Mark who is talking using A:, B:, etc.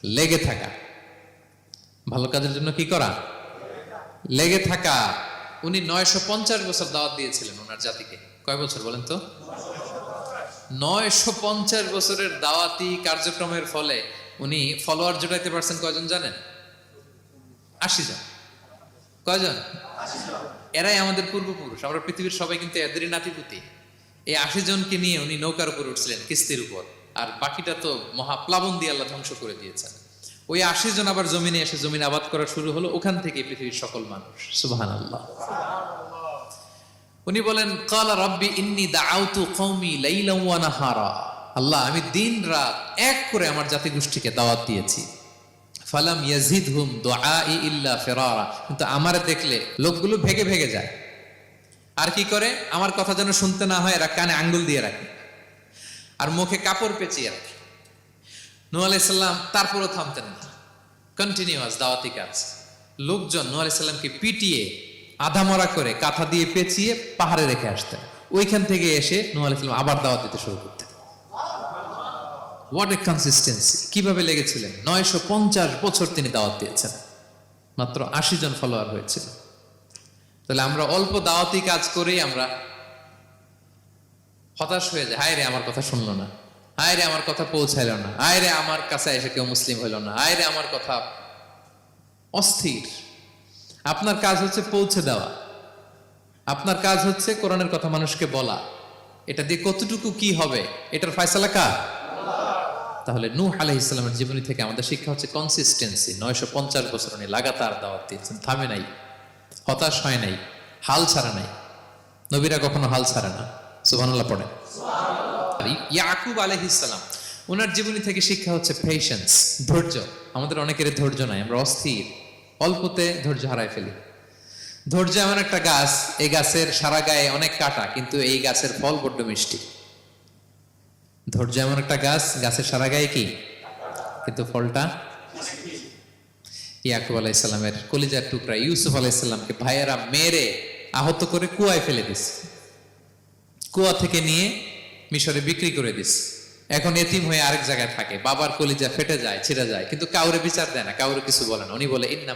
A: লেগে থাকা, ভালো কাজের জন্য কি করা, লেগে থাকা। উনি 950 বছর দাওয়াত দিয়েছিলেন ওনার জাতিকে। কয় বছর বলেন তো? 950 বছরের দাওয়াতি কার্যক্রমের ফলে উনি ফলোয়ার জোটাইতে পারছেন কয়জন জানেন? 80 জন। কয়জন? এরাই আমাদের পূর্বপুরুষ। আমরা পৃথিবীর সবাই কিন্তু এদেরই নাতিপুতি। এই 80 জনকে নিয়ে উনি নৌকার উপর উঠছিলেন, কিস্তির উপর, আর বাকিটা তো মহাপ্লাবন দিয়ে আল্লাহ ধ্বংস করে দিয়েছেন। ওই 80 জন আবার জমিনে এসে জমিন আবাদ করা শুরু হলো, ওখান থেকে পৃথিবীর সকল মানুষ। সুবহানাল্লাহ। উনি বলেন, ক্বালা রাব্বি ইন্নী দাআউতু কওমি লাইলান ওয়া নাহারা। আল্লাহ, আমি দিন রাত এক করে আমার জাতি গোষ্ঠীকে দাওয়াত দিয়েছি। ফালাম ইয়াজিদহুম দুআই ইল্লা ফিরারা। কিন্তু আমারে দেখলে লোকগুলো ভেগে ভেগে যায়। আর কি করে? আমার কথা যেন শুনতে না হয়, এরা কানে আঙ্গুল দিয়ে রাখে আর মুখে কাপড় পেঁচিয়ে রাখে। নূহ আলাইহিস সালাম তারপরও থামতেন না, কন্টিনিউয়াস দাওয়াতি কাজ। লোকজন নূহ আলাইহিস সালামকে পিটিয়ে আধামরা করে কাঁথা দিয়ে পেঁচিয়ে পাহাড়ে রেখে আসতেন। ওইখান থেকে এসে নূহ আলাইহিস সালাম আবার দাওয়াত দিতে শুরু করতেন। What a consistency! কিভাবে লেগেছিলেন! 950 বছর তিনি দাওয়াত দিয়েছেন, মাত্র 80 জন ফলোয়ার হয়েছিল। তাহলে আমরা অল্প দাওয়াতি কাজ করেই আমরা হতাশ হয়ে যায়। হায় রে, আমার কথা শুনলো না, হায় রে আমার কথা পৌঁছাইল না, হায় রে আমার কাছে এসে কেউ মুসলিম হইল না, হায় রে আমার কথা। অস্থির। আপনার কাজ হচ্ছে পৌঁছে দেওয়া, আপনার কাজ হচ্ছে কোরআনের কথা মানুষকে বলা। এটা দিয়ে কতটুকু কি হবে, এটার ফয়সালা কার? তাহলে নূহ আলাইহিস সালামের জীবনী থেকে আমাদের শিক্ষা হচ্ছে কনসিস্টেন্সি। 950 বছর উনি লাগাতার দাওয়াত দিয়েছেন, থামে নাই, হতাশ হয় নাই, হাল ছাড়া নাই। নবীরা কখনো হাল ছাড়ে না। সুবহানাল্লাহ পড়ে। ইয়াকুব আলাইহিস সালাম, ওনার জীবনী থেকে শিক্ষা হচ্ছে পেশেন্স, ধৈর্য। আমাদের অনেকের ধৈর্য নাই, আমরা অস্থির, অল্পতে ধৈর্য হারাই ফেলি। ধৈর্য এমন একটা গাছ, এই গাছের সারা গায়ে অনেক কাঁটা, কিন্তু এই গাছের ফল বড্ড মিষ্টি। ধৈর্য এমন একটা গাছ, গাছের সারা গায়ে কি, কিন্তু ফলটা। ইয়াকুব আলাইহিস সালামের কলিজার টুকরা ইউসুফ আলাইহিস সালামকে ভাইয়েরা মেরে আহত করে কুয়ায় ফেলে দিছে। কুয়া থেকে নিয়ে মিশরে বিক্রি করে দিছে। এখন এতিম হয়ে আরেক জায়গায় থাকে। বাবার কলিজা ফেটে যায়, ছিঁড়ে যায়, কিন্তু কাউরে বিচার দেয় না, কাউরে কিছু বলে না। উনি বলে, ইন্না